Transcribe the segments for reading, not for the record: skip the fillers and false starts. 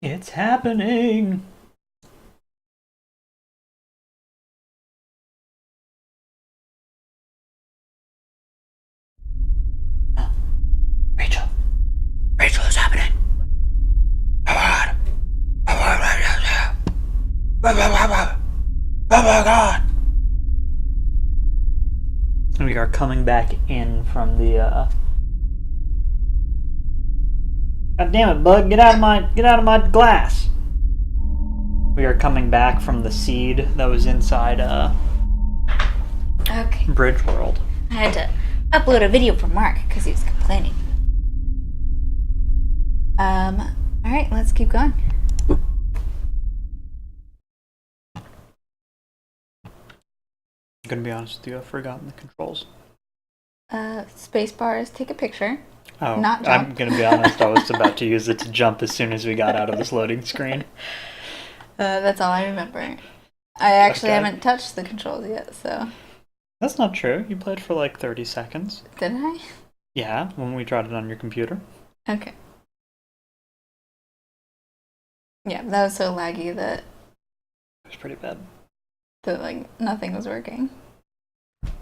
It's happening! Rachel! Rachel, it's happening! Oh my god! Oh my god! Oh my god! We are coming back in from the, God damn it, bud! Get out of my glass! We are coming back from the seed that was inside, Okay. Bridge World. I had to upload a video for Mark because he was complaining. Alright, let's keep going. I'm gonna be honest with you, I've forgotten the controls. Space bars, take a picture. Oh, Not jump. I'm gonna be honest, I was about to use it to jump as soon as we got out of this loading screen. That's all I remember. I actually Okay. haven't touched the controls yet, so... That's not true. You played for like 30 seconds. Did I? Yeah, when we tried it on your computer. Okay. Yeah, that was so laggy that, It was pretty bad. like, nothing was working. Your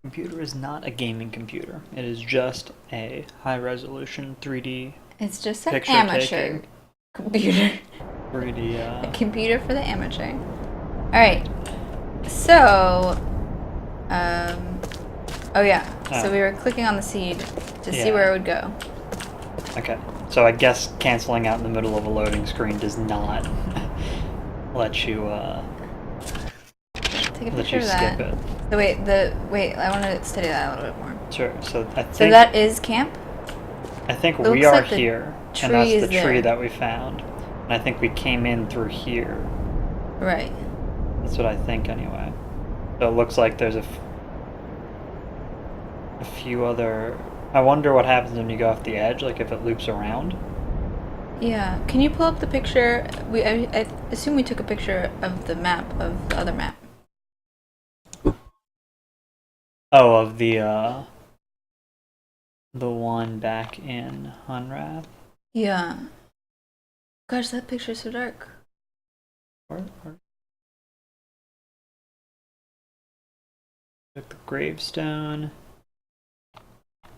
computer is not a gaming computer. It is just a high-resolution 3D It's just an picture amateur taking. computer. 3D, A computer for the amateur. Alright. So... oh yeah. So we were clicking on the seed to see where it would go. Okay. So I guess canceling out in the middle of a loading screen does not let you, Take a let picture you of skip that. it. So wait, I want to study that a little bit more. Sure. So I think... So that is camp? I think It we looks are like the here, tree and that's is the tree there. that we found. And I think we came in through here. Right. That's what I think, anyway. So it looks like there's a few other... I wonder what happens when you go off the edge, like if it loops around. Yeah. Can you pull up the picture? I assume we took a picture of the map of the other map. Oh, of the one back in Hunrath? Yeah. Gosh, that picture's so dark. Or took the gravestone.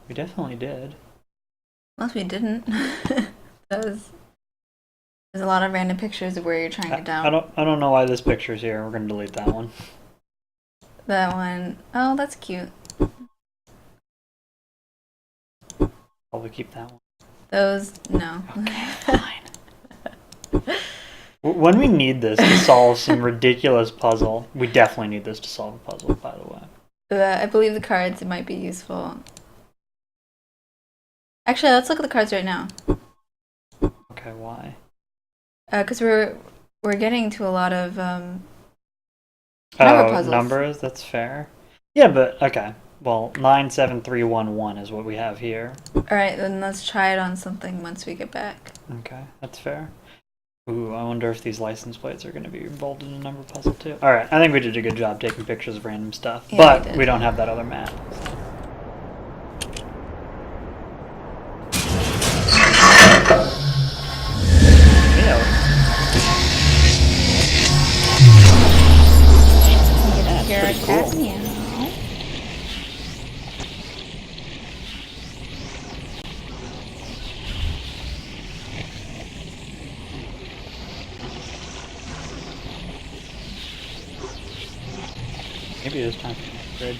We definitely did. Unless we didn't. There's a lot of random pictures of where you're trying to down. I don't know why this picture's here. We're gonna delete that one. That one. Oh, that's cute. Probably keep that one. Those, no. Okay, fine. When we need this to solve some ridiculous puzzle, we definitely need this to solve a puzzle, by the way. I believe the cards might be useful. Actually, let's look at the cards right now. Okay, why? Because we're getting to a lot of number puzzles. Numbers, that's fair. Yeah, but, okay. Well, 97311 is what we have here. Alright, then let's try it on something once we get back. Okay, that's fair. Ooh, I wonder if these license plates are going to be involved in a number puzzle too. Alright, I think we did a good job taking pictures of random stuff. Yeah, but we we did. don't have that other map. Yeah, it's pretty cool. Maybe it is time for an upgrade.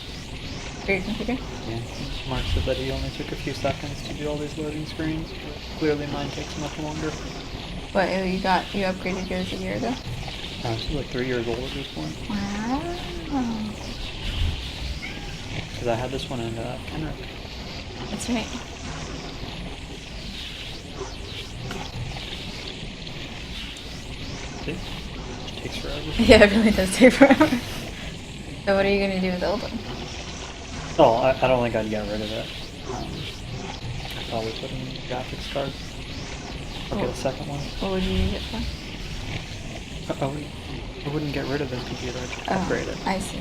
For your computer? Yeah, Mark said that he only took a few seconds to do all these loading screens, but clearly mine takes much longer. What, you upgraded yours a year ago? It's like 3 years old at this point. Wow. Because I had this one in Kenrick. That's right. See? It takes forever. Yeah, it really does take forever. So what are you going to do with the old one? Oh, I don't think I'd get rid of it. I'd probably put in the graphics card. Or get a second one. What would you use it for? I wouldn't get rid of this computer, I'd just upgrade it. I see.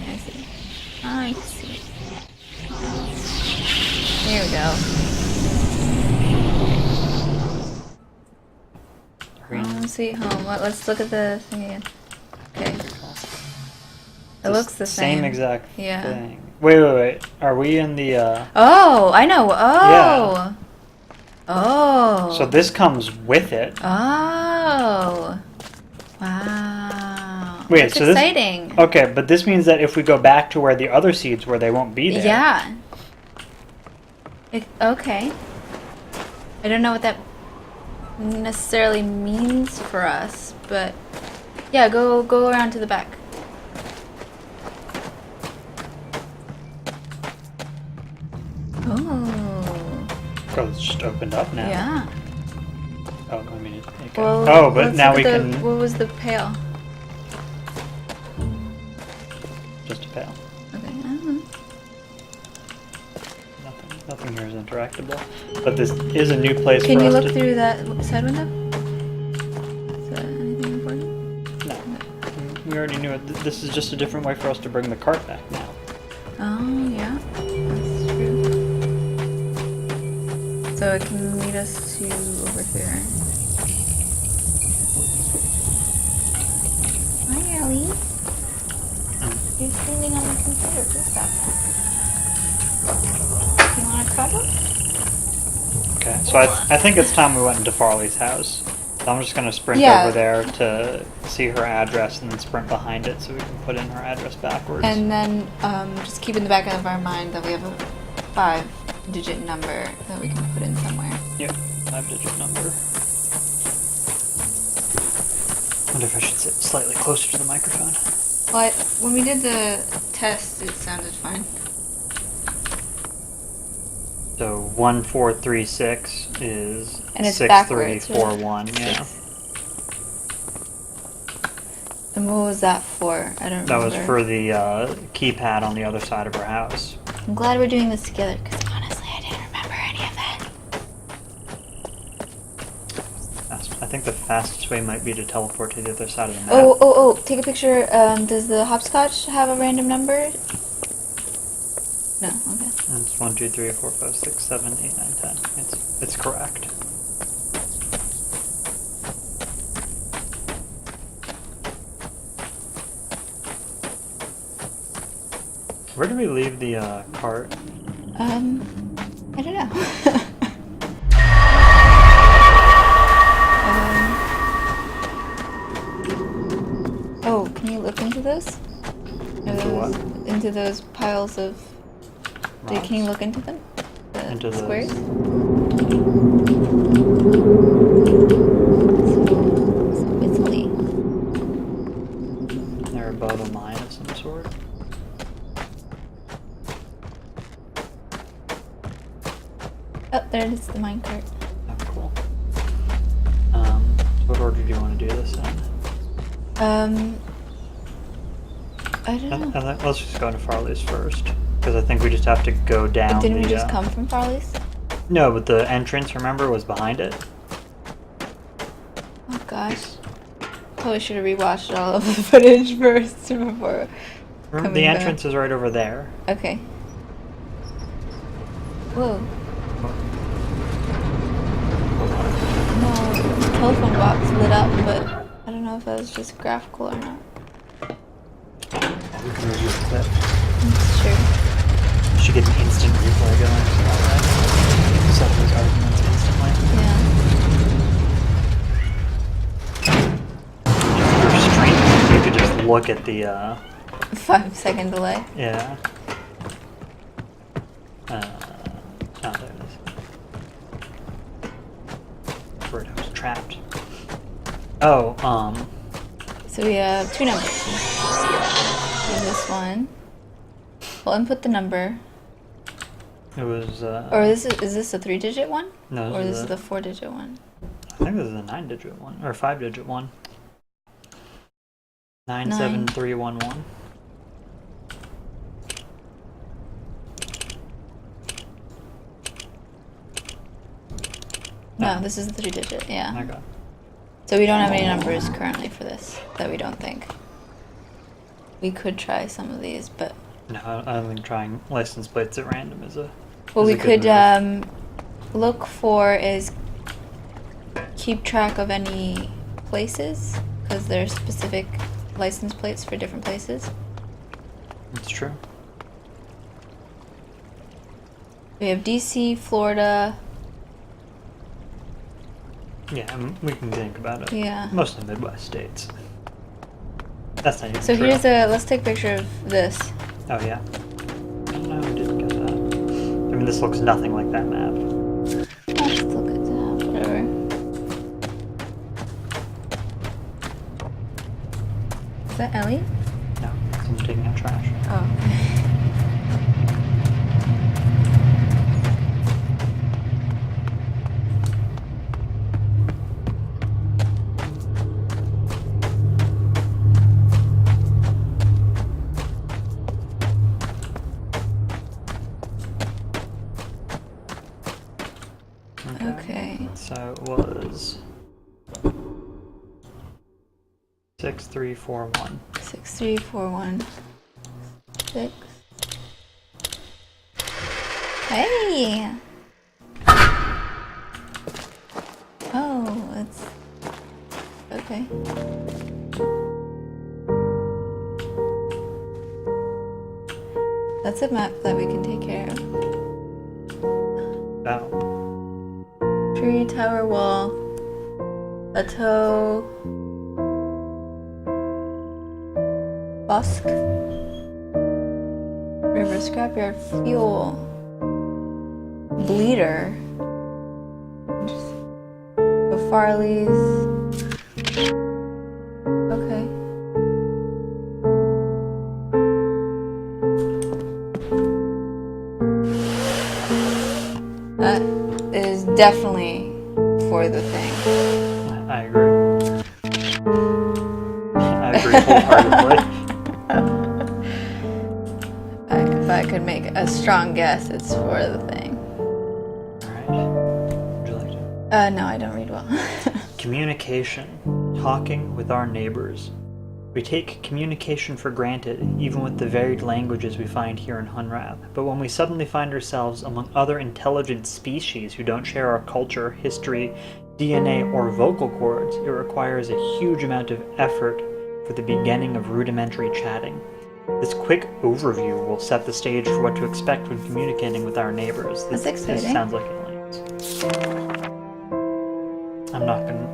Here we go. Green Sweet Home. Let's look at the thing again. Okay. It looks the same. Same exact Yeah. thing. Wait. Are we in the? Oh, I know. Oh. Yeah. Oh. So this comes with it. Oh. Wow. Wait, That's so exciting. Okay, but this means that if we go back to where the other seeds were, they won't be there. Yeah. Okay. I don't know what that necessarily means for us, but yeah, go around to the back. Oh. Oh, it's just opened up now. Yeah. Oh, I mean, okay. Well, but let's now look we at can. What was the pail? Just a pail. Okay. I don't know. Nothing here is interactable. But this is a new place Can for you us look to. through that side window? Is that anything important? No, we already knew it. This is just a different way for us to bring the cart back now. Oh, yeah. That's true. So it can lead us to over here. Hi, Ellie. You're standing on the computer. Please stop that. You want a cuddle? Okay, so I think it's time we went into Farley's house. So I'm just going to sprint Yeah. over there to see her address and then sprint behind it so we can put in her address backwards. And then just keep in the back of our mind that we have a 5-digit number that we can put in somewhere. Yep, 5-digit number. I wonder if I should sit slightly closer to the microphone. Well, when we did the test, it sounded fine. So 1436 is And it's 6341. backwards, right? Yeah, And what was that for? I don't remember. that was for the keypad on the other side of her house. I'm glad we're doing this together, because honestly, I didn't remember any of that. I think the fastest way might be to teleport to the other side of the map. Oh, take a picture. Does the hopscotch have a random number? No, okay. It's 1, 2, 3, 4, 5, 6, 7, 8, 9, 10. It's correct. Where did we leave the cart? I don't know. Oh, can you look into those? Into what? Into those piles of... Rocks? Can you look into them? The Into those. squares? So Italy. They're above a mine of some sort. Oh, there it is, the minecart. Oh, cool. What order do you want to do this in? I don't know. Let's just go into Farley's first, because I think we just have to go down. Didn't we just come from Farley's? No, but the entrance, remember, was behind it. Oh gosh. Probably should have rewatched all of the footage first before Remember, coming the back. entrance is right over there. Okay. Whoa. No, the telephone box lit up, but I don't know if that was just graphical or not. We can review the clip. That's true. Should get an instant replay going. Alright. Settle those arguments instantly. Yeah. If you're streaming, you could just look at the 5-second delay. yeah. Oh, there it is. Word, I was trapped. Oh, So we have 2 numbers. Here's this one. We'll input the number. it was, Or is this a 3-digit one? no, Or this this is is the 4-digit one? I think this is a 9-digit one, or 5-digit one. 97311. No, this is the 3-digit, yeah. Okay. So we don't have any numbers currently for this, that we don't think. We could try some of these, but... No, I don't think trying license plates at random is a. What is we a good could move. look for is keep track of any places because there's specific license plates for different places. It's true. We have DC, Florida. Yeah, we can think about it. Yeah. Mostly Midwest states. That's not even So true. let's take a picture of this. Oh yeah. No, we didn't get that. I mean, this looks nothing like that map. Let's look at that, whatever. Is that Ellie? No, someone's taking out trash. Oh. Okay. So it was 6341. 6341. 6. Hey! Oh, that's okay. That's a map that we can take care of. Oh. Tree, tower, wall, plateau, busk, river, scrapyard, fuel, bleeder, Farley's. Okay. That is definitely for the thing. I agree. I agree wholeheartedly. If I could make a strong guess, it's for the thing. Alright. Would you like to? No, I don't read well. Communication. Talking with our neighbors. We take communication for granted, even with the varied languages we find here in Hunrath. But when we suddenly find ourselves among other intelligent species who don't share our culture, history, DNA, or vocal cords, it requires a huge amount of effort for the beginning of rudimentary chatting. This quick overview will set the stage for what to expect when communicating with our neighbors. That's exciting. This sounds like aliens. I'm not gonna...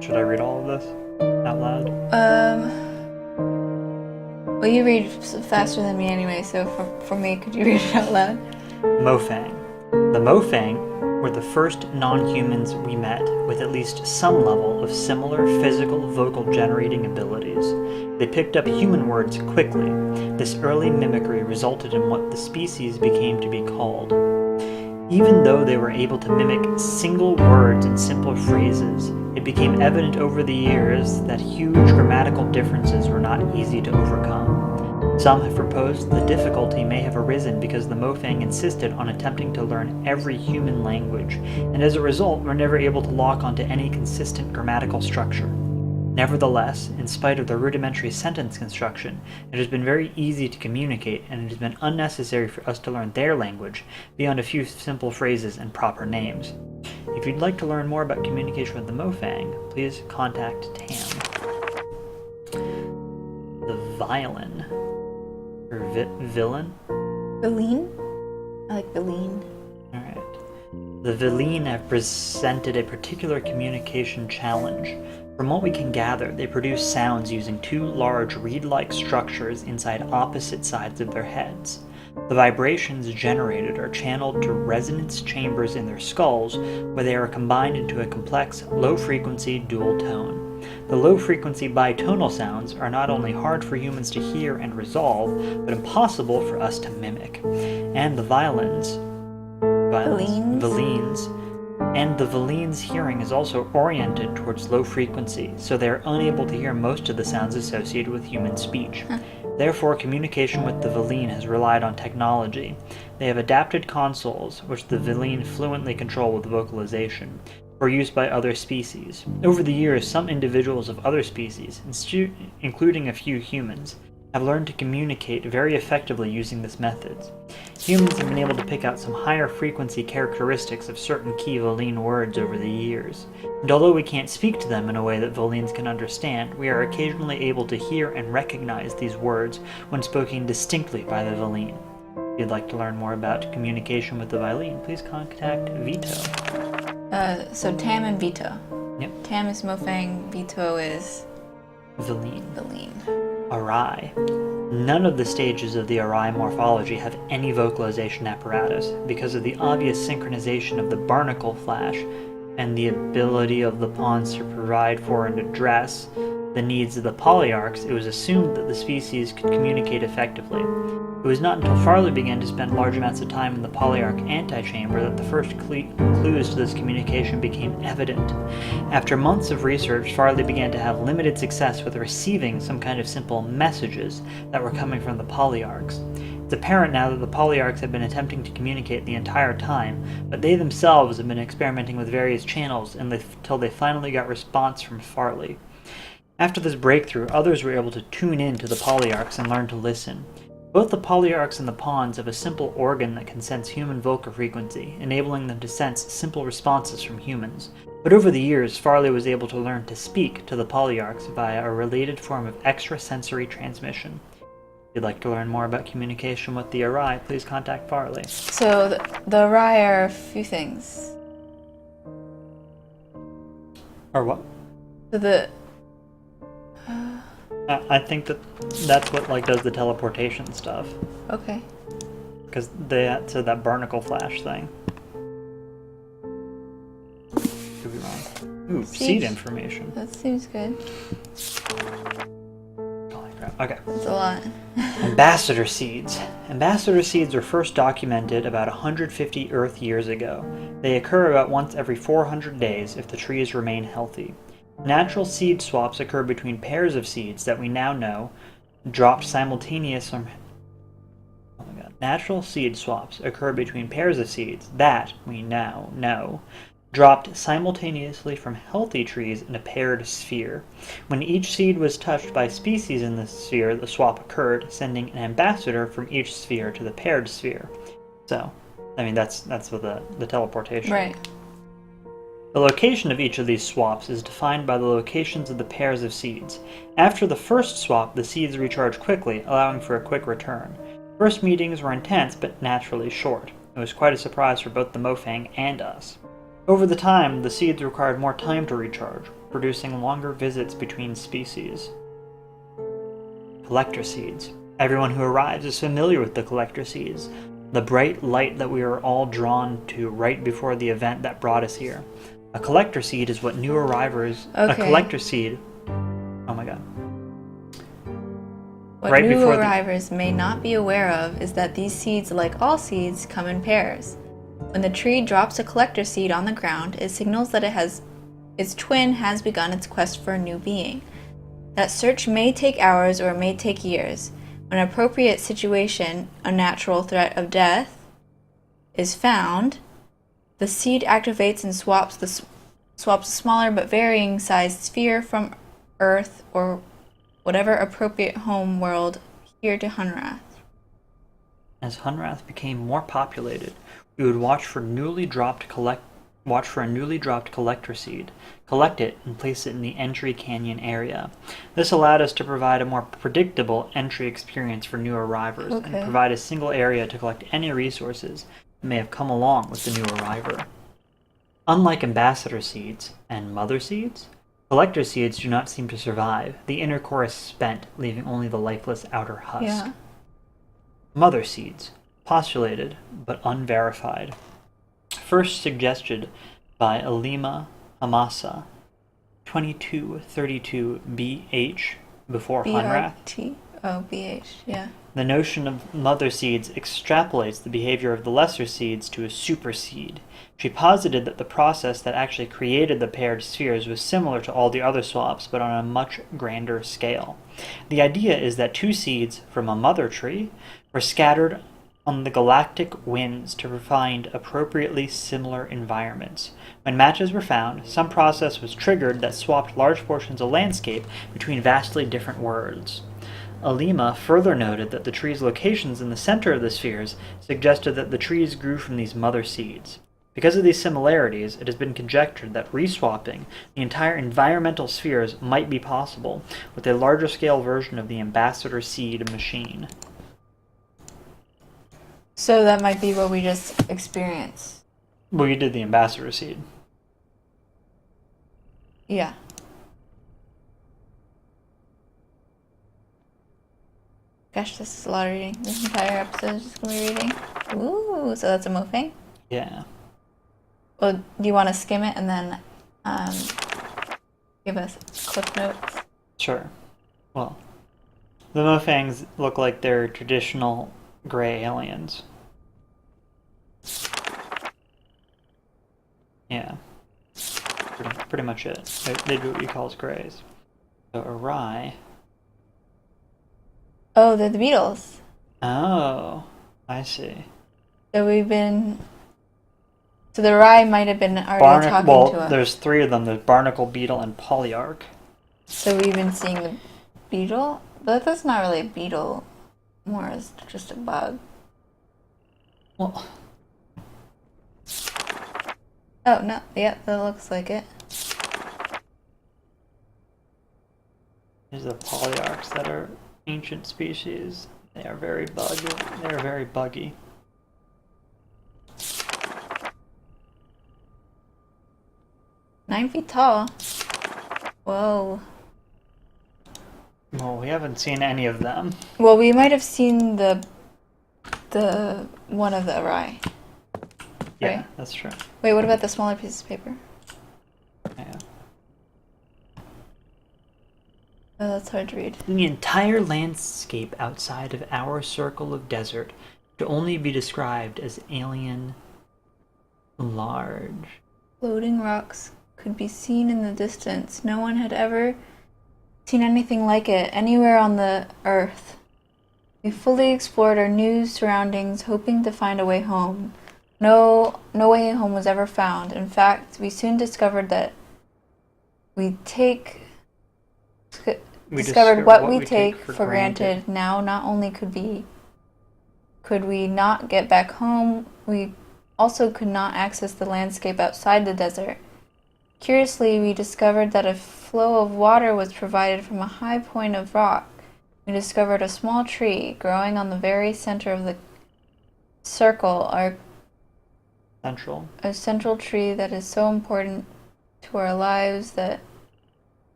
Should I read all of this out loud? Well, you read faster than me anyway, so for me, could you read it out loud? Mofang. The Mofang were the first non-humans we met with at least some level of similar physical vocal generating abilities. They picked up human words quickly. This early mimicry resulted in what the species became to be called. Even though they were able to mimic single words and simple phrases, it became evident over the years that huge grammatical differences were not easy to overcome. Some have proposed the difficulty may have arisen because the Mofang insisted on attempting to learn every human language, and as a result were never able to lock onto any consistent grammatical structure. Nevertheless, in spite of the rudimentary sentence construction, it has been very easy to communicate, and it has been unnecessary for us to learn their language beyond a few simple phrases and proper names. If you'd like to learn more about communication with the Mofang, please contact Tam. The Violin. Or Villain? Villain? I like Villain. Alright. The Villain have presented a particular communication challenge. From what we can gather, they produce sounds using two large reed-like structures inside opposite sides of their heads. The vibrations generated are channeled to resonance chambers in their skulls, where they are combined into a complex, low-frequency dual tone. The low-frequency bitonal sounds are not only hard for humans to hear and resolve, but impossible for us to mimic. And the Villains, and the Villain's hearing is also oriented towards low frequency, so they are unable to hear most of the sounds associated with human speech. Therefore, communication with the Villain has relied on technology. They have adapted consoles, which the Villain fluently control with vocalization, for use by other species. Over the years, some individuals of other species, including a few humans, have learned to communicate very effectively using this method. Humans have been able to pick out some higher frequency characteristics of certain key Voline words over the years, and although we can't speak to them in a way that Volines can understand, we are occasionally able to hear and recognize these words when spoken distinctly by the Voline. If you'd like to learn more about communication with the Voline, please contact Vito. So Tam and Vito. Yep. Tam is Mofang, Vito is Voline. Voline. Arai. None of the stages of the Arai morphology have any vocalization apparatus because of the obvious synchronization of the barnacle flash and the ability of the pawns to provide for and address the needs of the polyarchs. It was assumed that the species could communicate effectively. It was not until Farley began to spend large amounts of time in the polyarch antechamber that the first clues to this communication became evident. After months of research, Farley began to have limited success with receiving some kind of simple messages that were coming from the polyarchs. It's apparent now that the polyarchs have been attempting to communicate the entire time, but they themselves have been experimenting with various channels until they finally got response from Farley. After this breakthrough, others were able to tune in to the polyarchs and learn to listen. Both the polyarchs and the pawns have a simple organ that can sense human vocal frequency, enabling them to sense simple responses from humans. But over the years, Farley was able to learn to speak to the polyarchs via a related form of extrasensory transmission. If you'd like to learn more about communication with the Arai, please contact Farley. So the Arai are a few things. Or what? So the I think that's what does the teleportation stuff. okay. Because they had to that barnacle flash thing. Could be wrong. Ooh, seed information. That seems good. Holy crap. Okay. That's a lot. Ambassador seeds. Ambassador seeds were first documented about 150 Earth years ago. They occur about once every 400 days if the trees remain healthy. Natural seed swaps occur between pairs of seeds that we now know dropped simultaneously from... Oh my god. Natural seed swaps occur between pairs of seeds that we now know dropped simultaneously from healthy trees in a paired sphere. When each seed was touched by species in the sphere, the swap occurred, sending an ambassador from each sphere to the paired sphere. So, I mean, that's what the teleportation. Right. The location of each of these swaps is defined by the locations of the pairs of seeds. After the first swap, the seeds recharge quickly, allowing for a quick return. First meetings were intense, but naturally short. It was quite a surprise for both the Mofang and us. Over the time, the seeds required more time to recharge, producing longer visits between species. Collector seeds. Everyone who arrives is familiar with the collector seeds, the bright light that we are all drawn to right before the event that brought us here. A collector seed is what new arrivers... Okay. A collector seed... Oh my god. What Right new before arrivers may not be aware of is that these seeds, like all seeds, come in pairs. When the tree drops a collector seed on the ground, it signals that its twin has begun its quest for a new being. That search may take hours or it may take years. When an appropriate situation, a natural threat of death, is found, the seed activates and swaps a smaller but varying sized sphere from Earth or whatever appropriate home world here to Hunrath. As Hunrath became more populated, we would watch for a newly dropped collector seed, collect it, and place it in the entry canyon area. This allowed us to provide a more predictable entry experience for new arrivers and provide a single area to collect any resources that may have come along with the new arriver. Unlike ambassador seeds and mother seeds, collector seeds do not seem to survive. The inner core is spent, leaving only the lifeless outer husk. Yeah. Mother seeds, postulated but unverified. First suggested by Alima Hamasa, 2232 BH, before Hunrath. BRT? Oh, BH, yeah. The notion of mother seeds extrapolates the behavior of the lesser seeds to a super seed. She posited that the process that actually created the paired spheres was similar to all the other swaps, but on a much grander scale. The idea is that two seeds from a mother tree were scattered on the galactic winds to find appropriately similar environments. When matches were found, some process was triggered that swapped large portions of landscape between vastly different worlds. Alima further noted that the trees' locations in the center of the spheres suggested that the trees grew from these mother seeds. Because of these similarities, it has been conjectured that reswapping the entire environmental spheres might be possible with a larger scale version of the ambassador seed machine. So that might be what we just experienced. Well, you did the ambassador seed. Yeah. Gosh, this is a lot of reading. This entire episode is just gonna be reading. Ooh, so that's a Mofang? Yeah. Well, do you want to skim it and then give us clip notes? Sure. Well, the Mofangs look like they're traditional gray aliens. Yeah. Pretty much it. They do what you call as grays. So Arai. Oh, they're the Beatles. Oh, I see. So we've been... So the Rye might have been already talking to us. There's three of them. There's Barnacle, Beetle, and Polyarch. So we've been seeing the beetle? But that's not really a beetle. More as just a bug. Well... Oh, no. Yep, that looks like it. These are the Polyarchs that are ancient species. They are very buggy. They are very buggy. 9 feet tall. Whoa. Well, we haven't seen any of them. Well, we might have seen the one of the Rye. Yeah, right? that's true. Wait, what about the smaller pieces of paper? Yeah. Oh, that's hard to read. The entire landscape outside of our circle of desert could only be described as alien large. Floating rocks could be seen in the distance. No one had ever seen anything like it anywhere on the earth. We fully explored our new surroundings, hoping to find a way home. No way home was ever found. In fact, we soon discovered that discovered what we take for granted. Now, not only could we not get back home, we also could not access the landscape outside the desert. Curiously, we discovered that a flow of water was provided from a high point of rock. We discovered a small tree growing on the very center of the circle, a central tree that is so important to our lives that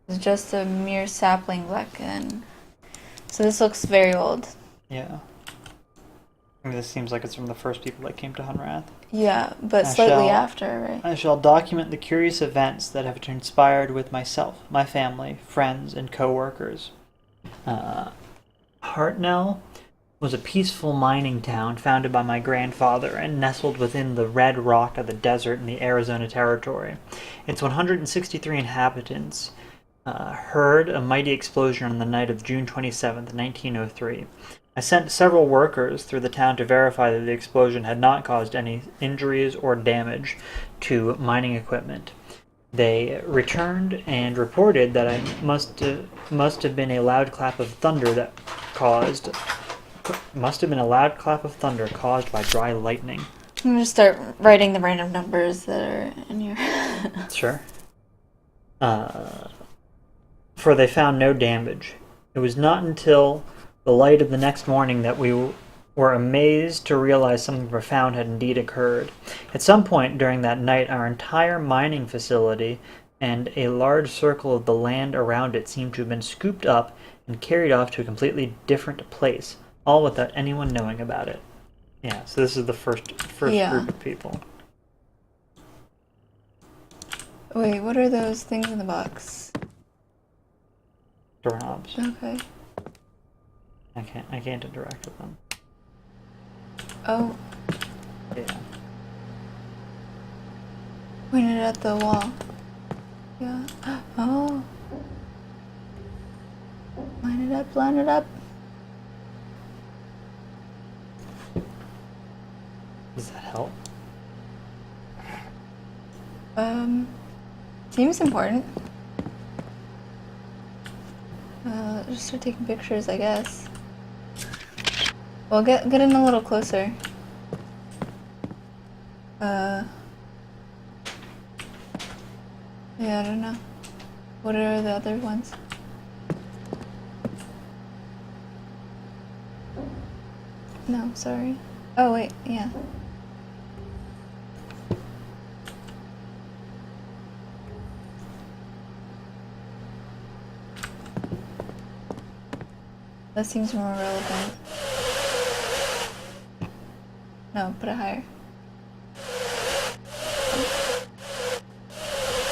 is just a mere sapling back then. So this looks very old. Yeah. I mean, this seems like it's from the first people that came to Hunrath. Yeah, but slightly after, right? I shall document the curious events that have transpired with myself, my family, friends, and co-workers. Hartnell was a peaceful mining town founded by my grandfather and nestled within the red rock of the desert in the Arizona Territory. Its 163 inhabitants heard a mighty explosion on the night of June 27th, 1903. I sent several workers through the town to verify that the explosion had not caused any injuries or damage to mining equipment. They returned and reported that I must have been a loud clap of thunder caused by dry lightning. I'm gonna start writing the random numbers that are in here. Sure. For they found no damage. It was not until the light of the next morning that we were amazed to realize something profound had indeed occurred. At some point during that night, our entire mining facility and a large circle of the land around it seemed to have been scooped up and carried off to a completely different place, all without anyone knowing about it. Yeah, so this is the first group of people. Wait, what are those things in the box? Doorknobs. Okay. I can't interact with them. Oh. Yeah. Pointed at the wall. Yeah. Oh. Line it up. Does that help? Seems important. Just start taking pictures, I guess. Well, get in a little closer. Yeah, I don't know. What are the other ones? No, sorry. Oh, wait, yeah. That seems more relevant. No, put it higher.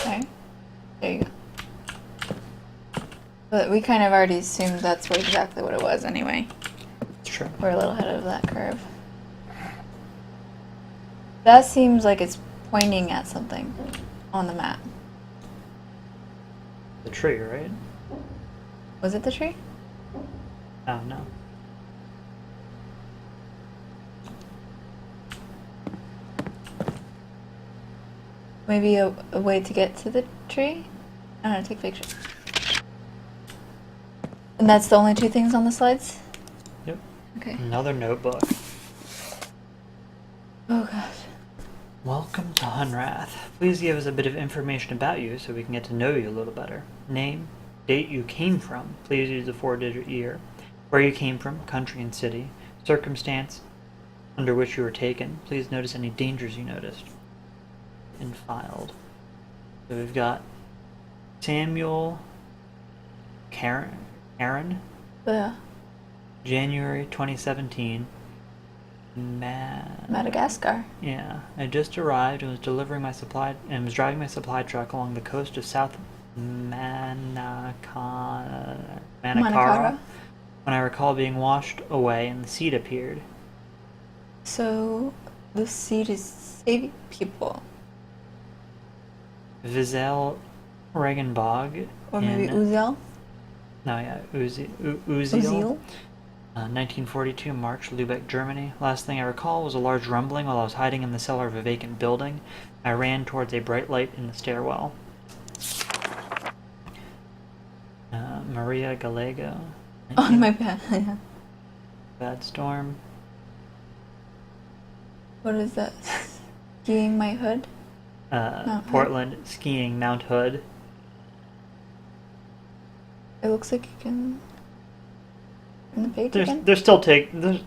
Higher. There you go. But we kind of already assumed that's exactly what it was anyway. Sure. We're a little ahead of that curve. That seems like it's pointing at something on the map. The tree, right? Was it the tree? Oh, no. Maybe a way to get to the tree? I don't know, take pictures. And that's the only two things on the slides? Yep. Okay. Another notebook. Oh gosh. Welcome to Hunrath. Please give us a bit of information about you so we can get to know you a little better. Name, date you came from. Please use a 4-digit year. Where you came from, country and city. Circumstance under which you were taken. Please notice any dangers you noticed. And filed. So we've got Samuel Karen, Yeah. January 2017. Madagascar. Yeah, I just arrived and was driving my supply truck along the coast of South Manakara when I recall being washed away and the seed appeared. So the seed is saving people. Vizel Regenbog. Or maybe Uzel? No, yeah, Uziel. Uziel? 1942, March, Lübeck, Germany. Last thing I recall was a large rumbling while I was hiding in the cellar of a vacant building. I ran towards a bright light in the stairwell. Maria Gallego. Oh, my bad. Yeah. Bad storm. What is that? Skiing my hood? Portland, skiing, Mount Hood. It looks like you can... In the page again?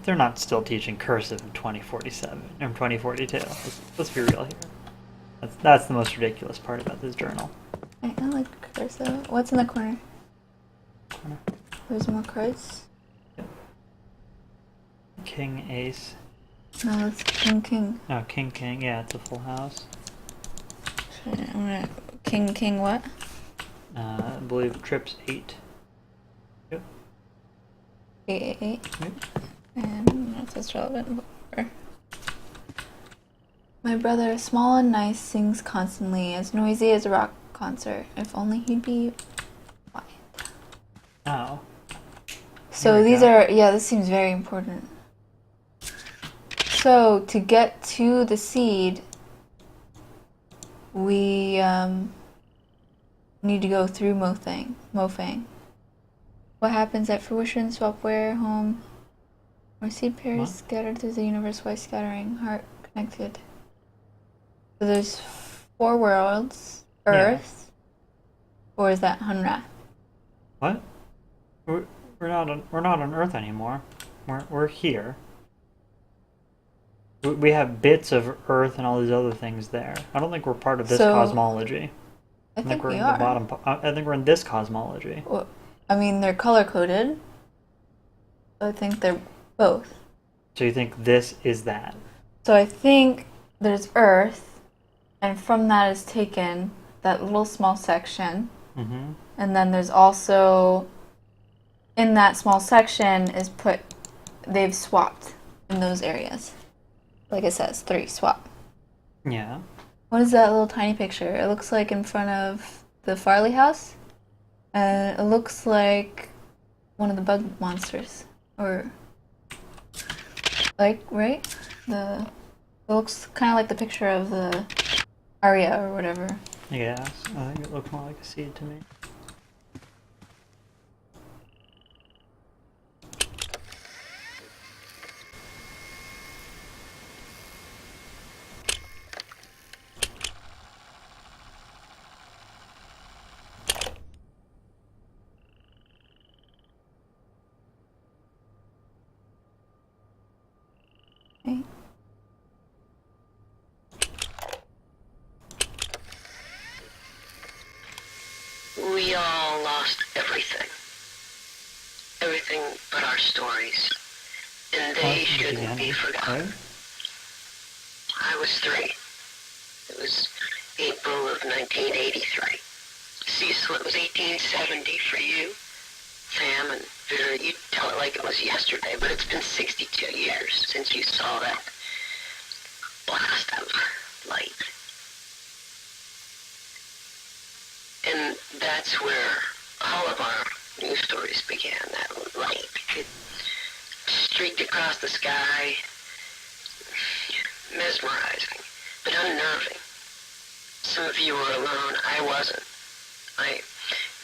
They're not still teaching cursive in 2047 or 2042. Let's be real here. That's the most ridiculous part about this journal. I like cursive. What's in the corner? There's more cards. Yep. King, ace. No, it's king. Oh, king. Yeah, it's a full house. King what? I believe trips 8. Yep. 8. Yep. And that's what's relevant. My brother, small and nice, sings constantly, as noisy as a rock concert. If only he'd be quiet. Oh. So these are, this seems very important. So to get to the seed, we need to go through Mofang. What happens at fruition, swapware, home, or seed pairs scattered through the universe by scattering, heart connected. So there's 4 worlds, Earth, or is that Hunrath? What? We're not on Earth anymore. We're here. We have bits of Earth and all these other things there. I don't think we're part of this cosmology. I think we're we in are. the bottom. I think we're in this cosmology. Well, I mean, they're color coded. So I think they're both. So you think this is that? So I think there's Earth, and from that is taken that little small section. Mm-hmm. And then there's also, in that small section they've swapped in those areas. Like it says, 3, swap. Yeah. What is that little tiny picture? It looks like in front of the Farley house. And it looks like one of the bug monsters. Or, like, right? It looks kind of like the picture of the Aria or whatever. Yes, I think it looks more like a seed to me. We all lost everything. Everything but our stories. And they shouldn't be forgotten. Right? I was 3. It was April of 1983. Cecil, it was 1870 for you. Sam and Vera, you tell it like it was yesterday, but it's been 62 years since you saw that blast of light. And that's where all of our news stories began, that light. It streaked across the sky, mesmerizing, but unnerving. Some of you were alone. I wasn't. My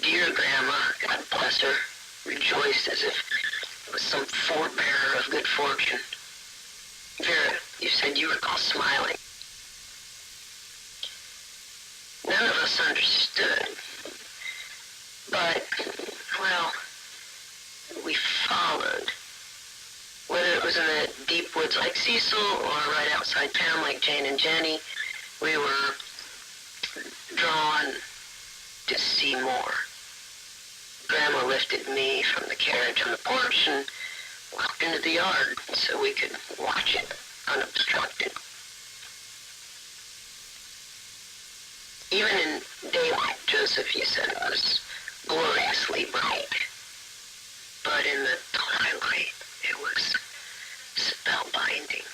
dear grandma, God bless her, rejoiced as if it was some forebearer of good fortune. Vera, you said you recall smiling. None of us understood. But, well, we followed. Whether it was in the deep woods like Cecil or right outside town like Jane and Jenny, we were drawn to see more. Grandma lifted me from the carriage on the porch and walked into the yard so we could watch it unobstructed. Even in daylight, Joseph, you said, was gloriously bright. But in the twilight, it was spellbinding.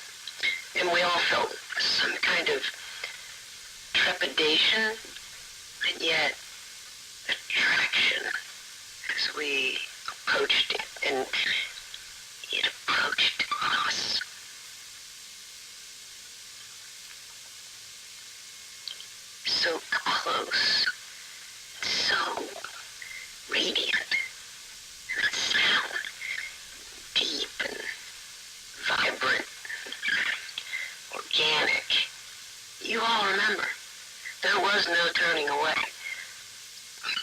And we all felt some kind of trepidation and yet attraction as we approached it, and it approached us. So close, so radiant, and the sound deep and vibrant, organic. You all remember, there was no turning away.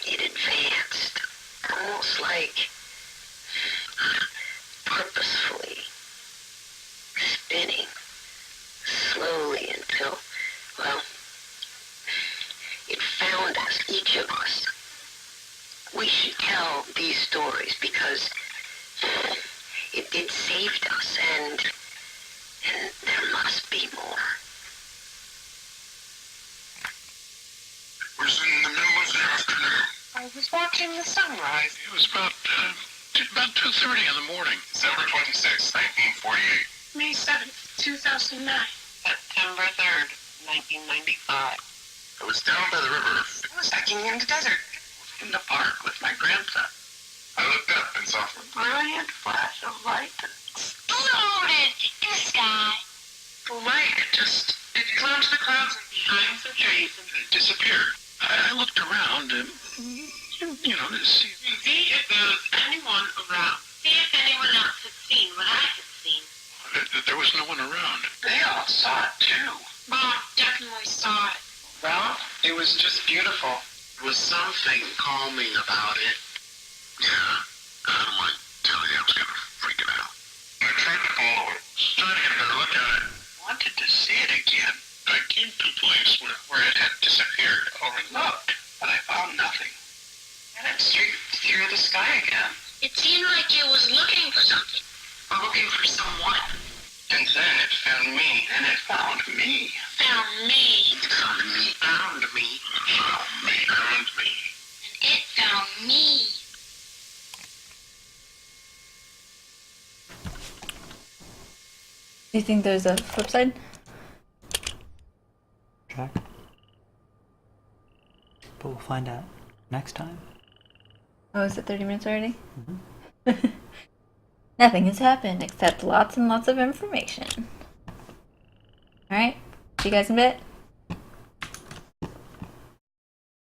It advanced, almost like purposefully, spinning slowly until, well, it found us, each of us. We should tell these stories because it saved us, and there must be more. It was in the middle of the afternoon. I was watching the sunrise. It was about 2:30 in the morning. December 26, 1948. May 7th, 2009. September 3rd, 1995. I was down by the river. I was hiking in the desert, in the park with my grandson. I looked up and saw A brilliant flash of light that exploded in the sky. the light it climbed to the clouds and behind some trees and it disappeared. I looked around and, to see. see if there was anyone around. See if anyone else had seen what I had seen. There was no one around. They all saw it too. Mom definitely saw it. Well, it was just beautiful. There was something calming about it. Yeah, how do I tell you I was going to freak it out? I tried to follow it, trying to get a better look at it. Wanted to see it again. I came to a place where it had disappeared. And looked, but I found nothing. And it streaked through the sky again. It seemed like it was looking for something. Or looking for someone. And then it found me. And it found me. Found me. It found me. Found me. Found me. Found me. And it found me. Do you think there's a flip side? Track. But we'll find out next time. Oh, is it 30 minutes already? Nothing has happened except lots and lots of information. Alright, see you guys in a bit.